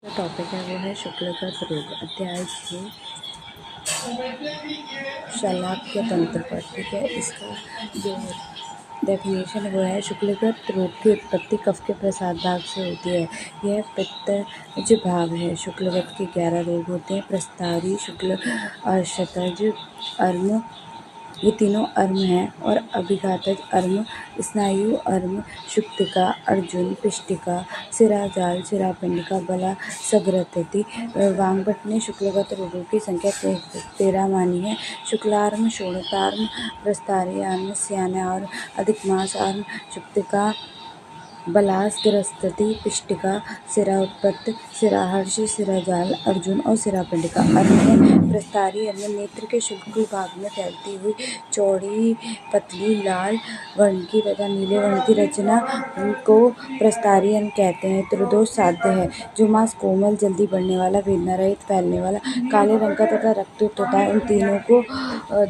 जो टॉपिक है वो है शुक्लगत रोग। अध्याय 6 शलाक्य तंत्र पर। ठीक है, इसका जो डेफिनेशन वो है, शुक्लगत रोग की उत्पत्ति कफ के प्रसाद भाग से होती है। यह पित्तज भाग है। शुक्लगत के 11 रोग होते हैं: प्रस्तारी, शुक्ल, अर्शतज, अर्म, ये तीनों अर्म हैं, और अभिघातज अर्म, स्नायु अर्म, शुक्तिका, अर्जुन, पिष्टिका, सिराजाल, सिरापिंडिका, बला, सग्रतति। वांगभट्ट ने शुक्लगत रोगों की संख्या 13 मानी है। शुक्लार्म, शोणितार्म, प्रस्तारीयार्म, स्यानार्म, अधिकमास अर्म, शुक्तिका, बलास, गिरस्तति, पिष्टिका, सिराउत्पत्त, सिराहर्ष, सिराजाल, अर्जुन और सिरापिंडिका। अर्म है प्रस्तारी अर्म, नेत्र के शुक्ल भाग में फैलती हुई चौड़ी, पतली, लाल वर्ण की तथा नीले वर्ण की रचना को प्रस्तारी अर्म कहते हैं। त्रिदोष साध्य है। जो मांस कोमल, जल्दी बढ़ने वाला, वेदना रहित, फैलने वाला, काले रंग का तथा रक्तयुक्त होता है, इन तीनों को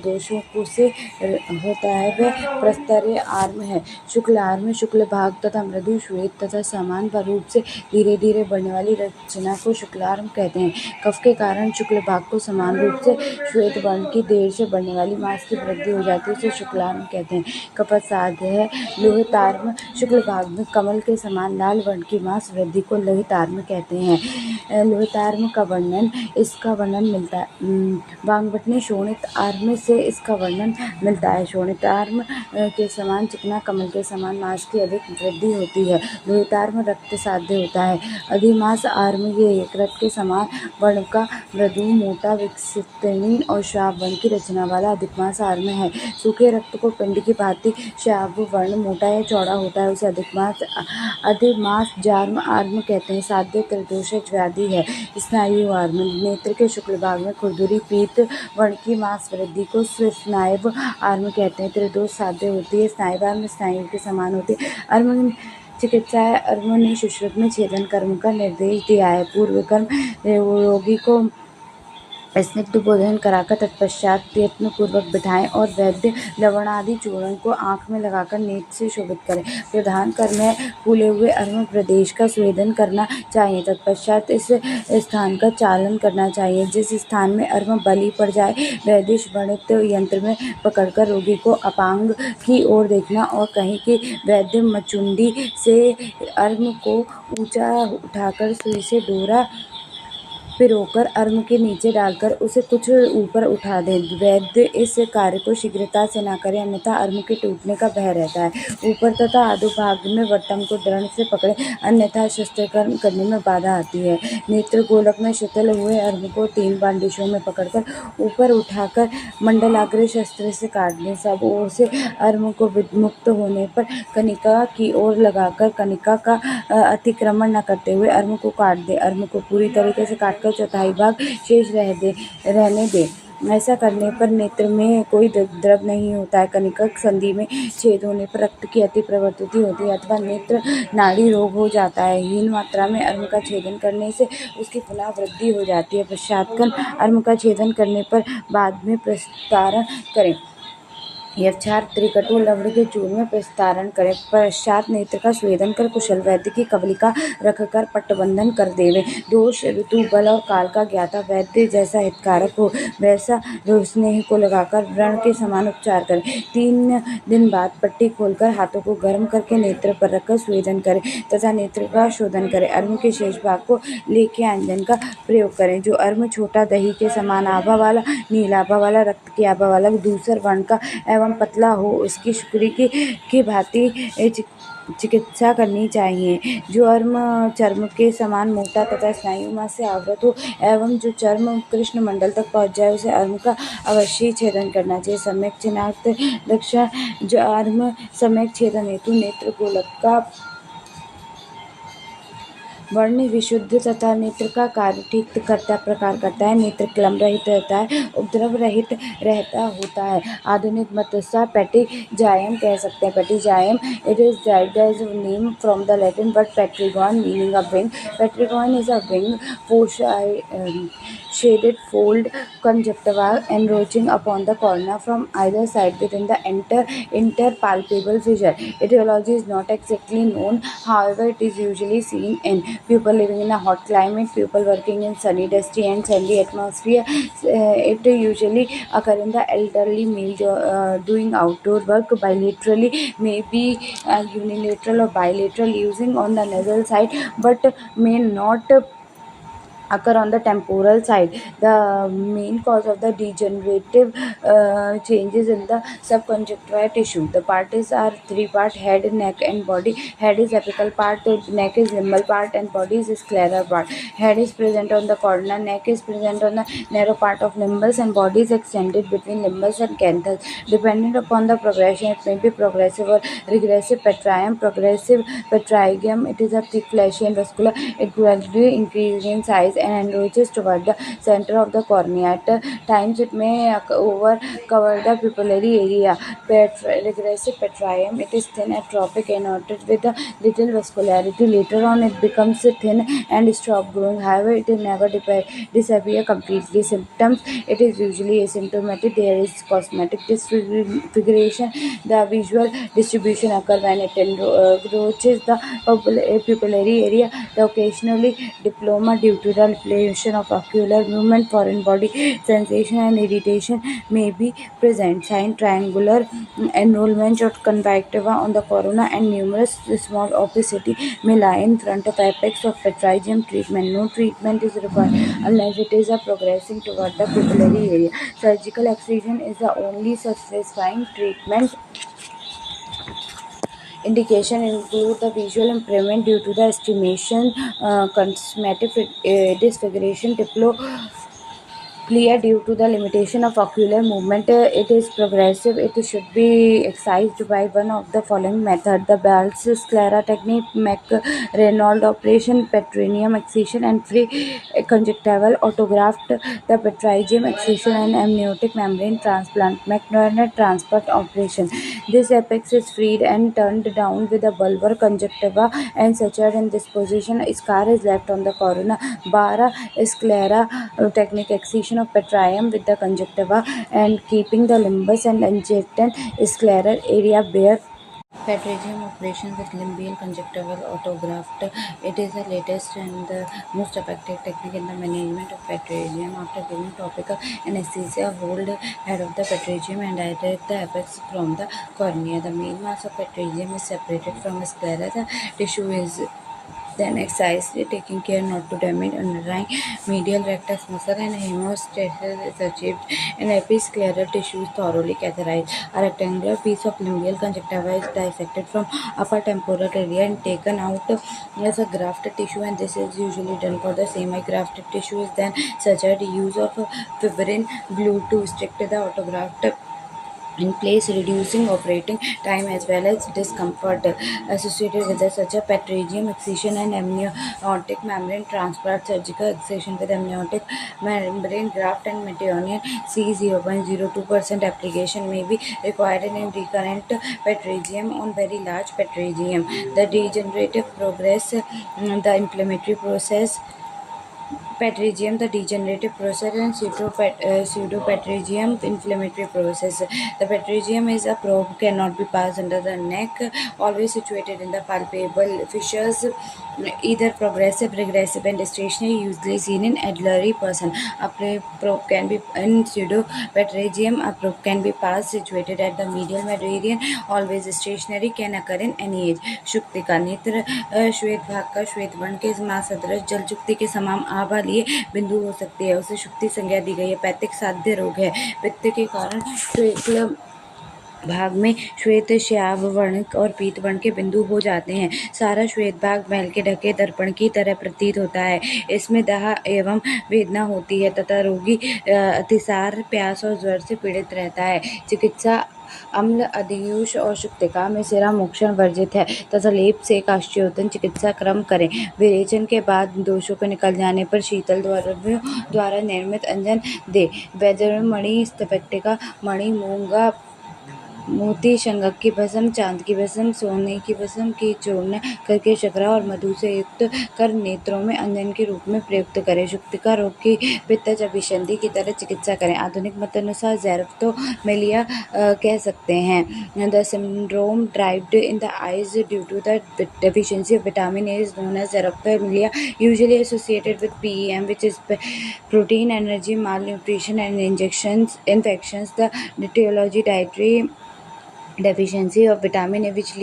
दोषों को से होता है, वह प्रस्तरीय आर्म है। शुक्लार्म, शुक्ल भाग तथा मृदु, श्वेत तथा समान रूप से धीरे धीरे बढ़ने वाली रचना को शुक्लार्म कहते हैं। कफ के कारण शुक्ल भाग को समान रूप से श्वेत वर्ण की देर से बढ़ने वाली मांस की वृद्धि हो जाती है, उसे शुक्लार्म कहते हैं। कफत साध्य है। लोहितार्म, शुक्ल भाग में कमल के समान लाल वर्ण की मांस वृद्धि को लोहितार्म कहते हैं। लोहितार्म का वर्णन, इसका वर्णन मिलता है वांगभट्ट ने शोणित आर्म से इसका वर्णन मिलता है। शोणितार्म के समान चिकना, कमल के समान मांस की अधिक वृद्धि होती है। लोहितार्म रक्त साध्य होता है। अधिमास आर्म, ये रक्त के समान वर्ण का मृदु, मोटा, विकसित और श्याव वर्ण की रचना वाला अधिकमास आर्म है। सूखे रक्त को पिंड की भांति श्याव वर्ण, मोटा या चौड़ा होता है, उसे अधिमास जार्म आर्म कहते हैं। साध्य त्रिदोषज व्याधि है। स्नायु आर्म, नेत्र के शुक्ल भाग में खुरदुरी, पीत वर्ण की मांस वृद्धि को स्नायु आर्म कहते हैं। त्रिदोष साध्य होती है। स्नायुआर्म स्नायु के समान होती है। अर्म चिकित्सा है। अर्म ने सुश्रुत में छेदन कर्म का निर्देश दिया है। पूर्व कर्म, रोगी को स्निग्ध भोजन कराकर तत्पश्चात प्रयत्न पूर्वक बिठाएं और वैद्य लवण आदि चूर्ण को आंख में लगाकर नेत्र से शोभित करें। प्रधान कर्म है फूले हुए अर्म प्रदेश का स्वेदन करना चाहिए। तत्पश्चात इस स्थान का चालन करना चाहिए। जिस स्थान में अर्म बली पड़ जाए, वह दिश वर्णित यंत्र में पकड़कर रोगी को अपांग की ओर देखना और कहें कि वैद्य मचुंडी से अर्म को ऊंचा उठाकर सुई से डोरा पिरोकर अर्म के नीचे डालकर उसे कुछ ऊपर उठा दें। वैद्य इस कार्य को शीघ्रता से न करें, अन्यथा अर्म के टूटने का भय रहता है। ऊपर तथा अधोभाग में वट्टम को दृढ़ से पकड़े, अन्यथा शस्त्रकर्म करने में बाधा आती है। नेत्र गोलक में शिथिल हुए अर्म को 3 बांडिशों में पकड़कर ऊपर उठाकर मंडलाग्र शस्त्र से काट दें। सब ओर से अर्म को विमुक्त होने पर कनिका की ओर लगाकर कनिका का अतिक्रमण न करते हुए अर्म को काट दें। अर्म को पूरी तरीके से काटकर चौथाई भाग शेष रहने दें। ऐसा करने पर नेत्र में कोई द्रव नहीं होता है। कनिकक संधि में छेद होने पर रक्त की अति प्रवृत्ति होती है अथवा नेत्र नाड़ी रोग हो जाता है। हीन मात्रा में अर्म का छेदन करने से उसकी पुनः वृद्धि हो जाती है। पश्चात्कन अर्म का छेदन करने पर बाद में प्रस्तारण करें। यक्षार त्रिकटु लवण के चूर्ण में प्रस्तारण करें। पश्चात नेत्र का स्वेदन कर कुशल वैद्य की कवलिका रखकर पट्टबंधन कर देवे। दोष, ऋतु, बल और काल का ज्ञाता वैद्य जैसा हितकारक हो, वैसा स्नेह को लगाकर व्रण के समान उपचार करें। 3 दिन बाद पट्टी खोलकर हाथों को गर्म करके नेत्र पर रखकर स्वेदन करें तथा नेत्र का शोधन करें। अर्म के शेष भाग को लेके अंजन का प्रयोग करें। जो अर्म छोटा, दही के समान आभा वाला, नील आभा वाला, रक्त की आभा वाला, दूसर वर्ण का एवं पतला हो, उसकी शुक्री की भांति चिकित्सा करनी चाहिए। जो अर्म चर्म के समान मोटा तथा स्नायु से आवृत हो एवं जो चर्म कृष्ण मंडल तक पहुंच जाए, उसे अर्म का अवश्य छेदन करना चाहिए। सम्यक चिनाक्त दक्षिण, जो अर्म सम्यक छेदन हेतु नेत्र गोलक का वर्ण विशुद्ध तथा नेत्र का कार्य ठीक प्रकार करता है। नेत्र क्लम रहित रहता है, उपद्रव रहित रहता होता है। आधुनिक मतसा पेटिजायम कह सकते हैं। पेटिजायम, it is derived as a name from the Latin word petrigon meaning a wing. Petrigon is a wing, shaded fold conjunctiva encroaching upon the cornea from either side within the interpalpable fissure. Etiology is not exactly known, however it is usually seen in people living in a hot climate, people working in sunny, dusty and sandy atmosphere. It usually occur in the elderly male doing outdoor work bilaterally, maybe unilateral or bilateral, using on the nasal side, but may not occur on the temporal side. The main cause of the degenerative changes in the subconjunctival tissue. The parts are three part: head, neck and body. Head is apical part, neck is limbal part and body is scleral part. Head is present on the corona, neck is present on the narrow part of limbus and body is extended between limbus and canthus. Depending upon the progression, it may be progressive or regressive. Petrium, progressive petrygam, it is a thick, fleshy and vascular. It gradually increases in size and enroaches toward the center of the cornea. At times, it may cover the pupillary area. Regressive petrium, it is thin, atrophic, innervated with a little vascularity. Later on, it becomes thin and stop growing. However, it will never disappear completely. Symptoms, it is usually asymptomatic. There is cosmetic disfiguration. The visual distribution occur when it encroaches the pupillary area. The occasionally diploma due to the inflammation of ocular movement, foreign body sensation and irritation may be present. Sign: triangular enrollment or conjunctiva on the corona and numerous small opacity may lie in front of apex of petrygam. Treatment: no treatment is required unless it is progressing toward the pupillary area. Surgical excision is the only satisfying treatment. Indication include the visual impairment due to the estimation, cosmetic disfiguration, diplopia due to the limitation of ocular movement. It is progressive. It should be excised by one of the following method: the Bell's sclera technique, McReynolds operation, petrinium excision and free conjunctival autograft, the petrygam excision and amniotic membrane transplant, McNerney transplant operation. This apex is freed and turned down with a bulbar conjunctiva and sutured in this position. A scar is left on the corona. Bara sclera technique, excision of petrium with the conjunctiva and keeping the limbus and adjacent scleral area bare. Petrogenium operation with limbial conjunctival autograft. It is the latest and the most effective technique in the management of petrogenium. After giving topical anesthesia, hold head of the petrogenium and direct the apex from the cornea. The main mass of petrogenium is separated from sclera. The tissue is then excised, taking care not to damage underlying medial rectus muscle, and hemostasis is achieved. An episcleral tissue is thoroughly catheterized. A rectangular piece of limbial conjunctiva is dissected from upper temporal area and taken out as a grafted tissue, and this is usually done for the semi-grafted tissue. Is then sutured. Use of fibrin glue to stick to the autograft in place, reducing operating time as well as discomfort associated with such a petrogenium excision and amniotic membrane transplant. Surgical excision with amniotic membrane graft and methionine C 0.02% application may be required in recurrent petrogenium on very large petrogenium. The degenerative progress, the inflammatory process, petrogenium, the degenerative process, and pseudopetrogenium, inflammatory process. The petrogenium is a probe, cannot be passed under the neck, always situated in the palpable fissures, either progressive, regressive, and stationary, usually seen in elderly person. A probe can be in pseudopetrogenium. A probe can be passed situated at the medial meridian, always stationary, can occur in any age. शुक्तिका नेत्र श्वेत भाग का श्वेत वर्ण के मां सदृश जल जुक्ति के समान आभा लिए बिंदु हो सकती है, उसे शुक्ति संज्ञा दी गई है। पैतिक साध्य रोग है। पित्त के कारण शुक्ल भाग में श्वेत श्याव वर्ण और पीत वर्ण के बिंदु हो जाते हैं। सारा श्वेत भाग मैल के ढके दर्पण की तरह प्रतीत होता है। इसमें दाह एवं वेदना होती है तथा रोगी अतिसार, प्यास और ज्वर से पीड़ित रहता है। चिकित्सा: अम्ल, अधियूष और शुक्तिका में सिरा मोक्षण वर्जित है तथा लेप से काष्ठोदन चिकित्सा क्रम करें। विरेचन के बाद दोषों को निकल जाने पर शीतल द्रव्यों द्वारा निर्मित अंजन दे। वैद्यमणि, स्तपेटिका मणि, मूंगा मोती शंख की भस्म, चांद की भस्म, सोने की भस्म की चूर्ण करके शकरा और मधु से युक्त कर नेत्रों में अंजन के रूप में प्रयुक्त करें। शुक्तिका रोग की पित्तज अभिसंधि की तरह चिकित्सा करें। आधुनिक मतानुसार ज़ेरोफ्थोमेलिया कह सकते हैं। The syndrome derived in the eyes due to the deficiency of vitamin A is known as xerophthalmia, usually associated with PEM, which is protein energy malnutrition and infections. The etiology dietary deficiency of vitamin A, which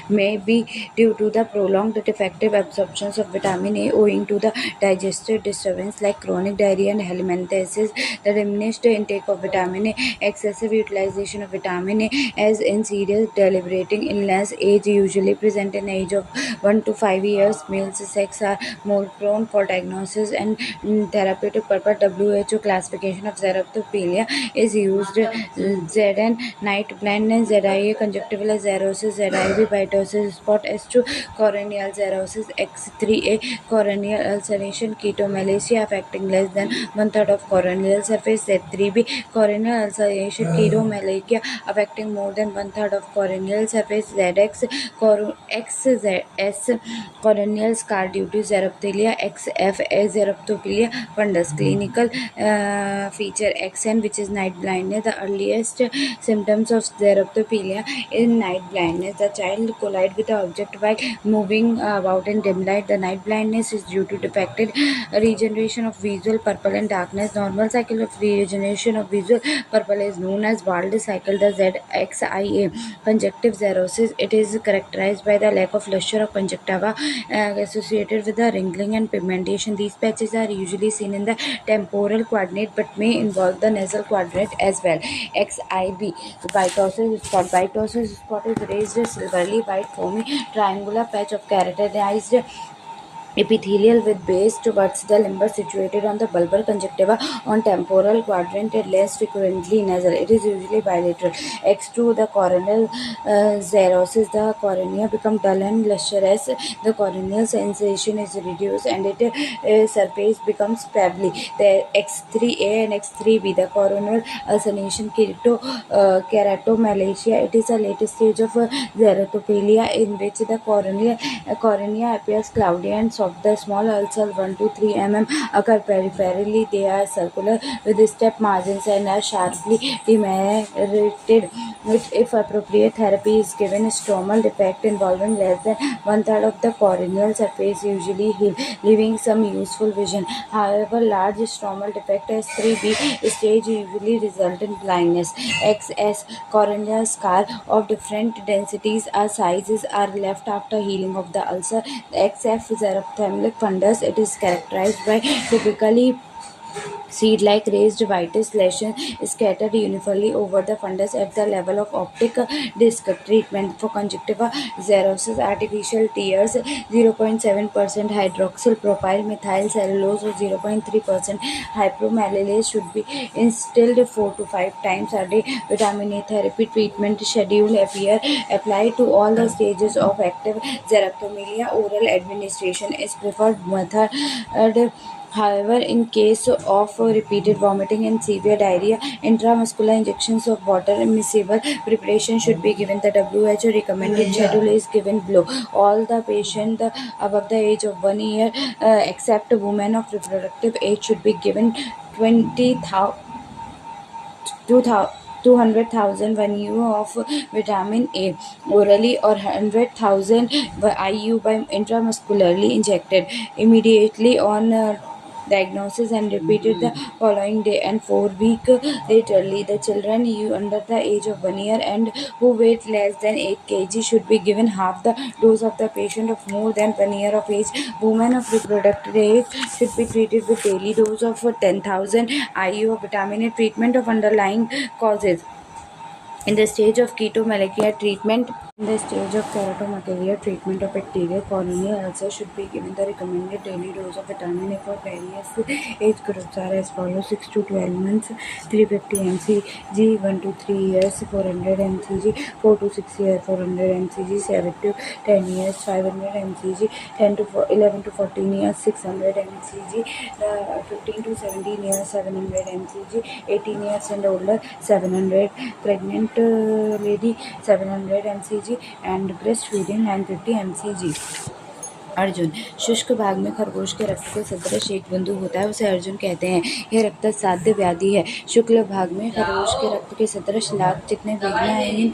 may be due to the prolonged defective absorption of vitamin A owing to the digestive disturbance like chronic diarrhea and helminthiasis. The diminished intake of vitamin A, excessive utilization of vitamin A as in serious debilitating illness. Age usually present in age of 1 to 5 years. Males sex are more prone for diagnosis and therapeutic purpose. WHO classification of xerophthalmia is used. ZN night blindness, ZIA conjunctival xerosis, ZIB pitosis, spot S2 corneal xerosis, X3A corneal ulceration, ketomalacia affecting less than one third of corneal surface, Z3B corneal ulceration, ketomalacia affecting more than one third of corneal surface, XS corneal scar due to xerophilia, XFA xerophilia fundus. Clinical feature XN, which is night blindness. The earliest symptoms of xerophilia in night blindness. The child collide with the object while moving about in dim light. The night blindness is due to defective regeneration of visual purple and darkness. Normal cycle of regeneration of visual purple is known as Wald cycle. The ZXIA conjunctive xerosis. It is characterized by the lack of luster of conjunctiva associated with the wrinkling and pigmentation. These patches are usually seen in the temporal quadrant but may involve the nasal quadrant as well. XIB pitosis spot. Pitosis spot is raised silvery white foamy triangular patch of keratinized epithelial with base towards the limber situated on the bulbar conjunctiva on temporal quadrant and less frequently nasal. It is usually bilateral. X2 the corneal xerosis. The cornea become dull and lustrous. The corneal sensation is reduced and its surface becomes pebbly. The X3A and X3B the corneal ulceration keratomalacia. It is a late stage of xerophilia in which the cornea appears cloudy and soft. The small ulcers 1 to 3 mm occur peripherally. They are circular with step margins and are sharply demarcated. If appropriate therapy is given, stromal defect involving less than one third of the corneal surface usually heal, leaving some useful vision. However, large stromal defect S3B stage usually result in blindness. XS corneal scar of different densities or sizes are left after healing of the ulcer. The XF xerophthalmic fundus. It is characterized by typically seed-like raised whitish lesions scattered uniformly over the fundus at the level of optic disc. Treatment for conjunctiva xerosis: artificial tears 0.7% hydroxyl propyl methyl cellulose or 0.3% hypomalylase should be instilled 4 to 5 times a day. Vitamin A therapy treatment schedule apply to all the stages of active xerophthalmia. Oral administration is preferred method. However, in case of repeated vomiting and severe diarrhea, intramuscular injections of water immiscible preparation should be given. The WHO recommended schedule is given below. All the patients above the age of 1 year, except women of reproductive age, should be given 200,000 IU of vitamin A orally or 100,000 IU by intramuscularly injected immediately on diagnosis and repeated the following day and 4 weeks laterly. The children under the age of 1 year and who weight less than 8 kg should be given half the dose of the patient of more than 1 year of age. Women of reproductive age should be treated with daily dose of 10,000 IU of vitamin A. Treatment of underlying causes. In the stage of ketomalacia treatment, The stage of keratomegalia, treatment of bacterial corneal ulcer should be given the recommended daily dose of vitamin A for various age groups are as follows: 6 to 12 months, 350 mcg; 1 to 3 years, 400 mcg; 4 to 6 years, 400 mcg; 7 to 10 years, 500 mcg; 11 to 14 years, 600 mcg; 15 to 17 years, 700 mcg; 18 years and older, 700; pregnant lady, 700 mcg, and breastfeeding 950 mcg। Arjun, शुष्क भाग में खरगोश के रक्त के सदृश एक बिंदु होता है, उसे अर्जुन कहते हैं। यह रक्त साध्य व्याधि है। शुक्ल भाग में खरगोश के रक्त के सदृश लाल चिकने वेदनाहीन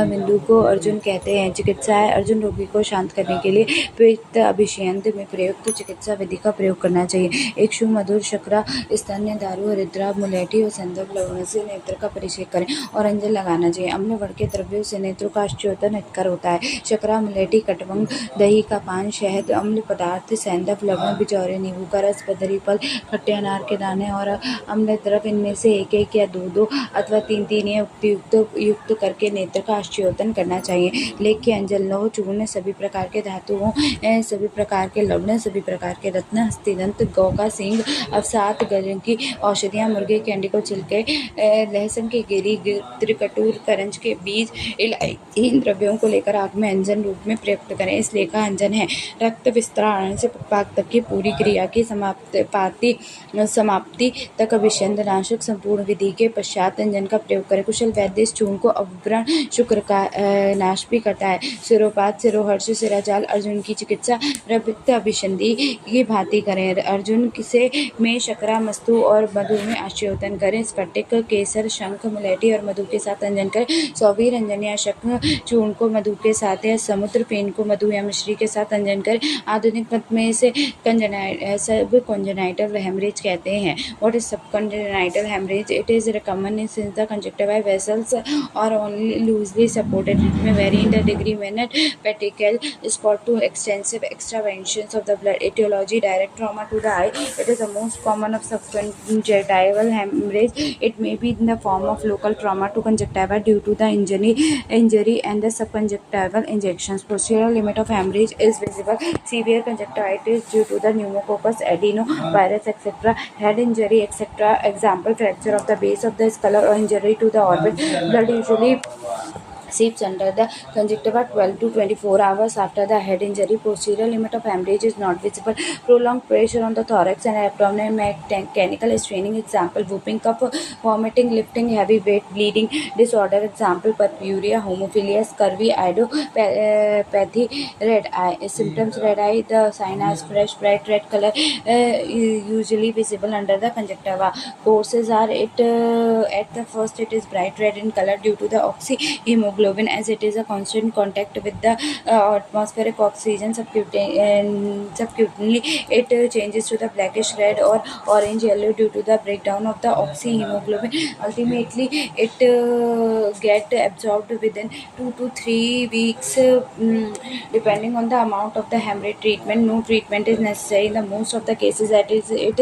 बिंदु को अर्जुन कहते हैं। चिकित्साएं: अर्जुन, रोगी को शांत करने के लिए पित्त अभिषेक में प्रयुक्त चिकित्सा विधि का प्रयोग करना चाहिए। एक सुमधुर शकरा स्तन्य दारू, हरिद्रा, मुलेठी और संदर्भ लवण से नेत्र का परिषेक करें और अंजन लगाना चाहिए। अम्ल वर्ण के द्रव्यों से नेत्रों का आश्चर्योदय हितकर होता है। शकरा, मुलेठी, कटवंग, दही का पान, शहद, अम्ल पदार्थ, सैंधव लवण, बिचौरे, नींबू का रस, बदरी फल, खट्टे अनार के दाने और अम्ल द्रव, इनमें से एक एक या दो अथवा तीन या युक्त करके नेत्र का आश्चर्योदय करना चाहिए। लेख के अंजन, लौह चूर्ण, सभी प्रकार के धातुओं, सभी प्रकार के लवण, सभी प्रकार के रत्न, हस्तिदंत, गौ का सींग, अवसाद, गजन की औषधियाँ, मुर्गे के अंडे को छिलके, लहसुन की गिरी, त्रिकटूर, करंज के बीज, इलायची, इन द्रव्यों को लेकर आग में अंजन रूप में प्रयुक्त करें। इस लेख का अंजन है: रक्त विस्तारण से पुष्पाक तक की पूरी क्रिया की समाप्ति तक विषाणुनाशक संपूर्ण विधि के पश्चात अंजन का प्रयोग करें। कुशल वैद्य इस चूर्ण को अव्रण शुक्र का नाश भी करता है। सिरोपात, सिरोहर्ष, सिराजाल, अर्जुन की चिकित्सा रक्त अभिसंधि की भांति करें। अर्जुन से में शकरा, मस्तु और मधु में आश्चर्योदय करें। स्फटिक, केसर, शंख, मुलेठी और मधु के साथ अंजन करें। सौवीर अंजन या शंख चूर्ण को मधु के साथ या समुद्र पेन को मधु या मिश्री के साथ अंजन करें। आधुनिक मत में इसे सब कंजेनाइटल हेमरेज कहते हैं। What is subcongenital hemorrhage? It is common since the conjunctival vessels are only loosely supported. It may vary in the degree when petechial spot to extensive extravagances of the blood. Etiology: direct trauma to the eye. It is the most common of subconjunctival hemorrhage. It may be in the form of local trauma to conjunctiva due to the injury and the subconjunctival injections. Posterior limit of hemorrhage is visible. Severe conjunctivitis due to the pneumococcus, adenovirus, etc. Head injury, etc. Example: fracture of the base of the skull or injury to the orbit. Blood usually seeps under the conjunctiva 12 to 24 hours after the head injury. Posterior limit of hemorrhage is not visible. Prolonged pressure on the thorax and abdomen, mechanical straining. Example: whooping cough, vomiting, lifting heavy weight, bleeding disorder. Example: purpurea, hemophilia, scurvy, idiopathy, red eye. Symptoms: red eye. The sign has fresh bright red color, usually visible under the conjunctiva. Causes are at the first it is bright red in color due to the oxyhemoglobin, as it is a constant contact with the atmospheric oxygen. Subsequently it changes to the blackish red or orange yellow due to the breakdown of the oxyhemoglobin. Ultimately it get absorbed within 2 to 3 weeks, depending on the amount of the hemorrhage. Treatment: no treatment is necessary in the most of the cases. That is, it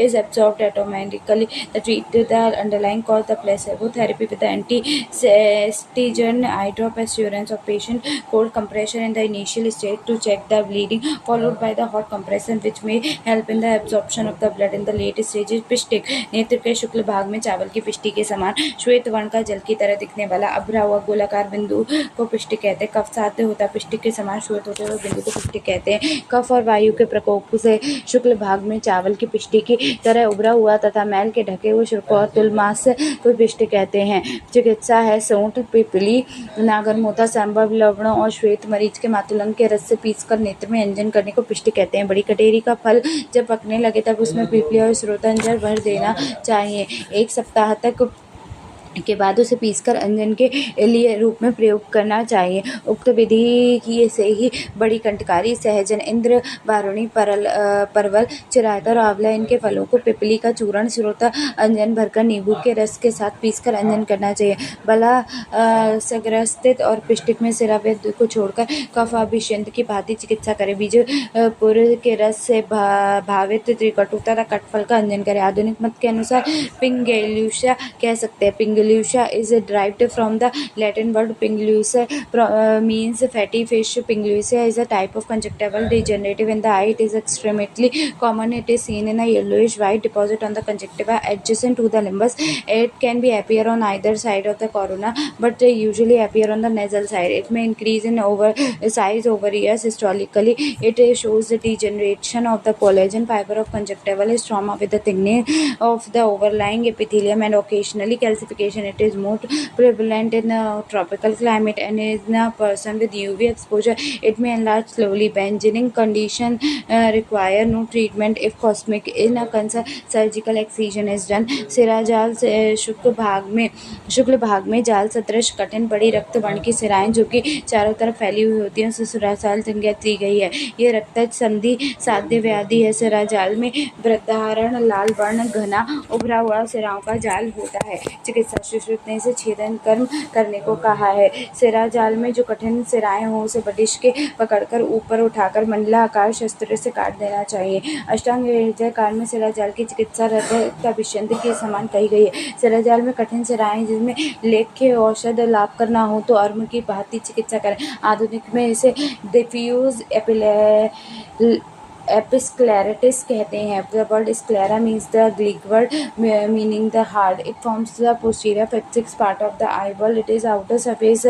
is absorbed automatically. The underlying cause: the placebo therapy with the anti-sestigen eye drop. Assurance of patient: cold compression in the initial stage to check the bleeding, followed by the hot compression which may help in the absorption of the blood in the late stages. पिष्टिक: नेत्र के शुक्ल भाग में चावल की पिष्टी के समान श्वेत वर्ण का जल की तरह दिखने वाला अभरा हुआ गोलाकार बिंदु को पिष्टिक कहते हैं। कफ साध्य होता है। पिष्टिक के समान श्वेत होते हुए बिंदु को पिष्टिक कहते हैं। कफ और वायु के प्रकोप से शुक्ल भाग में चावल की पिष्टी की तरह उभरा हुआ तथा मैल के ढके हुए शुक्र और तुलमास को पिष्टिक कहते हैं। चिकित्सा है: सौंठ, पिपली, नागरमोथा, सांभर लवण और श्वेत मरीच के मातुलंग के रस से पीसकर नेत्र में अंजन करने को पिष्टिक कहते हैं। बड़ी कटेरी का फल जब पकने लगे तब उसमें पीपली और स्रोतांजन भर देना चाहिए। 1 सप्ताह तक के बाद उसे पीसकर अंजन के लिए रूप में प्रयोग करना चाहिए। उक्त विधि की से ही बड़ी कंटकारी, सहजन, इंद्र वारुणी, परवल, चिरायता और आंवला, इनके फलों को पिपली का चूर्ण स्रोता अंजन भरकर नींबू के रस के साथ पीसकर अंजन करना चाहिए। बला सग्रस्थित और पिष्टिक में सिरावेद को छोड़कर कफ अभिषेक की भांति चिकित्सा करें। बीज पुर के रस से भावित त्रिकटु तथा कटफल का अंजन करें। आधुनिक मत के अनुसार पिंगेलुसा कह सकते हैं। पिंगलू Pingusia is derived from the Latin word pinguis, means fatty fish. Pingusia is a type of conjunctival degenerative in the eye. It is extremely common. It is seen in a yellowish white deposit on the conjunctiva adjacent to the limbus. It can be appear on either side of the corona, but they usually appear on the nasal side. It may increase in size over years. Historically, it shows the degeneration of the collagen fiber of conjunctival stroma with the thickening of the overlying epithelium and occasionally calcification. It is more prevalent in a tropical climate and in a person with UV exposure. It may enlarge slowly. Benign condition require no treatment if cosmic in a surgical excision is done. सिरा जाल शुक्ल भाग में जाल सदृश कठिन बड़ी रक्त वर्ण की सिराएं जो कि चारों तरफ फैली हुई होती हैं, उसे सिराजाल संज्ञा दी गई है। ये रक्त संधि साध्य व्याधि है। सिराजाल में वृद्धारण लाल वर्ण घना उभरा हुआ सिराओं का जाल होता है। चिकित्सा सुश्रुत ने इसे छेदन कर्म करने को कहा है। सिराजाल में जो कठिन सिराएं हो उसे बटिश के पकड़कर ऊपर उठाकर मंडलाकार शस्त्र से काट देना चाहिए। अष्टांग हृदय काल में सिराजाल की चिकित्सा हृदय अभिषेक के समान कही गई है। सिराजाल में कठिन सिराएं जिसमें लेख्य औषध लाभ करना हो तो अर्म की भांति चिकित्सा करें। आधुनिक में इसे डिफ्यूज एपिस्क्लेरिटिस कहते हैं। The word sclera means the Greek word meaning the heart. It forms the posterior fasciculus part of the eyeball. It is outer surface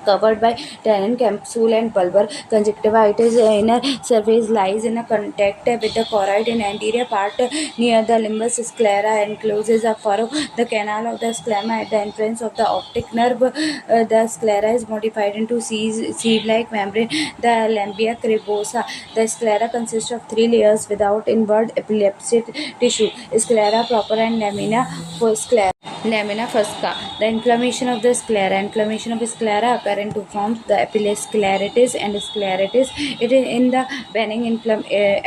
covered by tannin capsule and bulbar conjunctiva. Its inner surface lies in a contact with the choroid in anterior part near the limbus. Sclera encloses a furrow, the canal of the sclera at the entrance of the optic nerve. The sclera is modified into sieve-like membrane, the lambia crebosa. The sclera consists of 3 layers without inward epileptic tissue, sclera proper and lamina fusca. The inflammation of the sclera. Inflammation of sclera occur in two forms: the episcleritis and scleritis. It is in the benign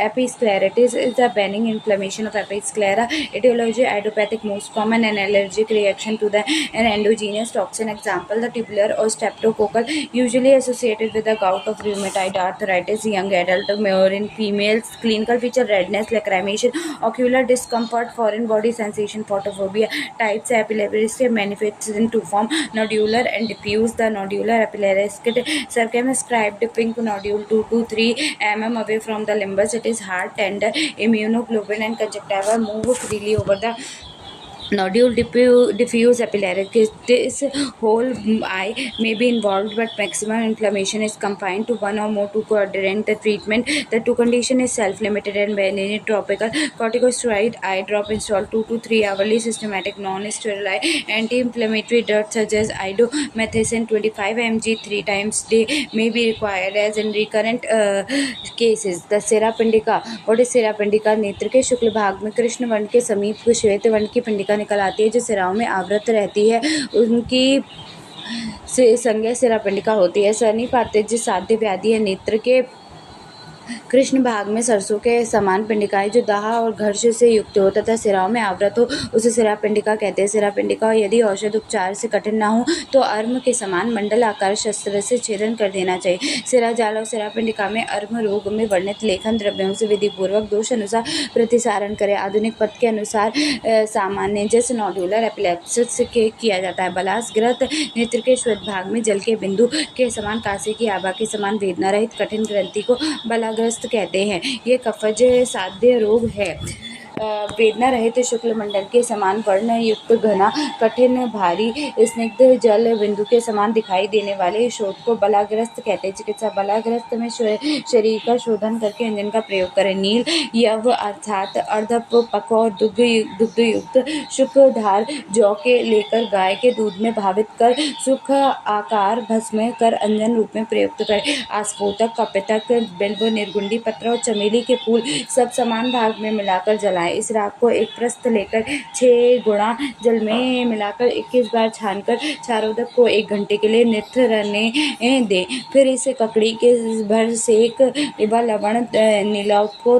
episcleritis is the benign inflammation of episclera. Etiology: idiopathic, most common, an allergic reaction to an endogenous toxin. Example: the tubular or streptococcal, usually associated with a gout of rheumatoid arthritis. Young adult, more in females. Clinical feature: redness, lacrimation, ocular discomfort, foreign body sensation, photophobia. Types: epilepsy manifests in two forms: nodular and diffuse. The nodular epilepsy circumscribed pink nodule 2 to 3 mm away from the limbus. It is hard, tender, immunoglobulin and conjunctiva move freely over the nodule. Diffuse epilepsy. This whole eye may be involved, but maximum inflammation is confined to one or more two quadrant. The treatment: the two condition is self-limited and benign. Topical corticosteroid eye drop installed 2 to 3 hourly. Systematic non-steroid anti-inflammatory drugs such as indomethacin 25 mg 3 times day may be required as in recurrent cases. The Sera Pindica. What is Sera Pindica? नेत्र के शुक्ल भाग में कृष्ण वर्ण के समीप श्वेत वर्ण की पिंडिका निकल आती है जो सिराओं में आवृत रहती है। उनकी संज्ञा सिरा पिंडिका होती है। सन्निपातिज साध्य व्याधि है। नेत्र के कृष्ण भाग में सरसों के समान पिंडिकाएं जो दाह और घर्ष से युक्त हो तथा सिराओं में आवृत हो उसे सिरा पिंडिका कहते हैं। सिरा पिंडिका यदि औषध उपचार से कठिन न हो तो अर्म के समान मंडल आकार शस्त्र से छेदन कर देना चाहिए। सिरा जाल और सिरा पिंडिका में अर्म रोग में वर्णित लेखन द्रव्यों से विधिपूर्वक दोष अनुसार प्रतिसारण करें। आधुनिक पद के अनुसार सामान्य जैसे नोडुलर एपिलेप्सिस के किया जाता है। बलास ग्रस्त नेत्र के श्वेत भाग में जल के बिंदु के समान कांसे की आभा के समान वेदना रहित कठिन ग्रंथि को बलाग्रस्त कहते हैं। ये कफज साध्य रोग है। वेदना रहित शुक्ल मंडल के समान वर्ण युक्त घना कठिन भारी स्निग्ध जल बिंदु के समान दिखाई देने वाले शोथ को बलाग्रस्त कहते हैं। चिकित्सा: बलाग्रस्त में शरीर का शोधन करके अंजन का प्रयोग करें। नील यव अर्थात अर्धपक्व और दुग्ध युक्त शुक्ल धार जौ के लेकर गाय के दूध में भावित कर सुख आकार भस्म कर अंजन रूप में प्रयुक्त करें। आस्फोटक, कपितक, बिल्व, निर्गुंडी पत्र और चमेली के फूल सब समान भाग में मिलाकर जलाएं। इस राख को एक प्रस्थ लेकर 6 गुणा जल में मिलाकर 21 बार छानकर चारोदक को 1 घंटे के लिए निथरने दें। फिर इसे ककड़ी के भर सेक व लवण नीलोत्पो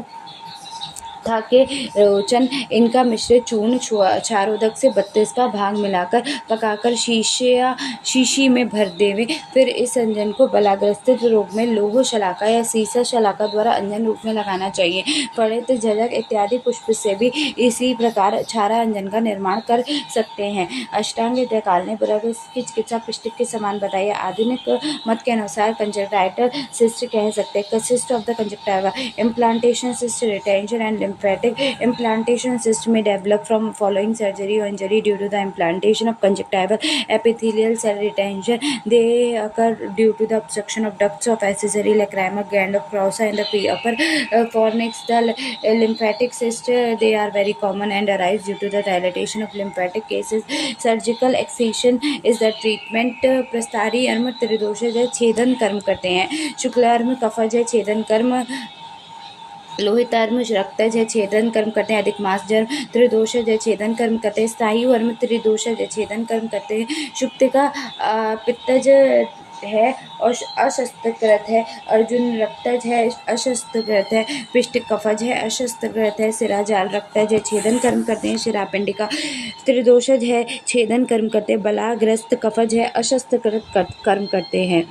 था के रोचन। इनका मिश्रित चूर्ण क्षारोदक से 32 का भाग मिलाकर पकाकर शीशी में भर देवें। फिर इस अंजन को बलाग्रस्त रोग में लोह शलाका या सीसा शलाका द्वारा अंजन रूप में लगाना चाहिए। पड़ित, झलक इत्यादि पुष्प से भी इसी प्रकार क्षारा अंजन का निर्माण कर सकते हैं। अष्टांग हृदयकाल ने बलाग्रस्त की चिकित्सा पिष्टिक के समान बताई है। आधुनिक मत के अनुसार कंजक्टाइवल सिस्ट कह सकते हैं। Cyst of the conjunctiva, implantation cyst, retention and lymphatic implantation cyst may develop from following surgery or injury due to the implantation of conjunctival epithelial cell retention. They occur due to the obstruction of ducts of accessory lacrimal gland of Creusa in the upper fornix. The lymphatic cyst, they are very common and arise due to the dilatation of lymphatic cases. Surgical excision is the treatment. प्रस्तारी अर्म त्रिदोषज छेदन कर्म करते हैं। शुक्लार्म कफज छेदन कर्म, लोहितार्म रक्तज छेदन कर्म करते हैं। अधिक मास जन्म त्रिदोषज छेदन कर्म करते हैं। स्थायु वर्म त्रिदोषज छेदन कर्म करते हैं। शुक्तिका पित्तज है और अशस्त्रकृत है। अर्जुन रक्तज है, अशस्त्रकृत है। पिष्ट कफज है, अशस्त्रकृत है। सिराजाल रक्तज है, छेदन कर्म करते हैं। शिरापिंडिका त्रिदोषज है, छेदन कर्म करते हैं। बलाग्रस्त कफज है, अशस्त्रकृत कर्म करते हैं।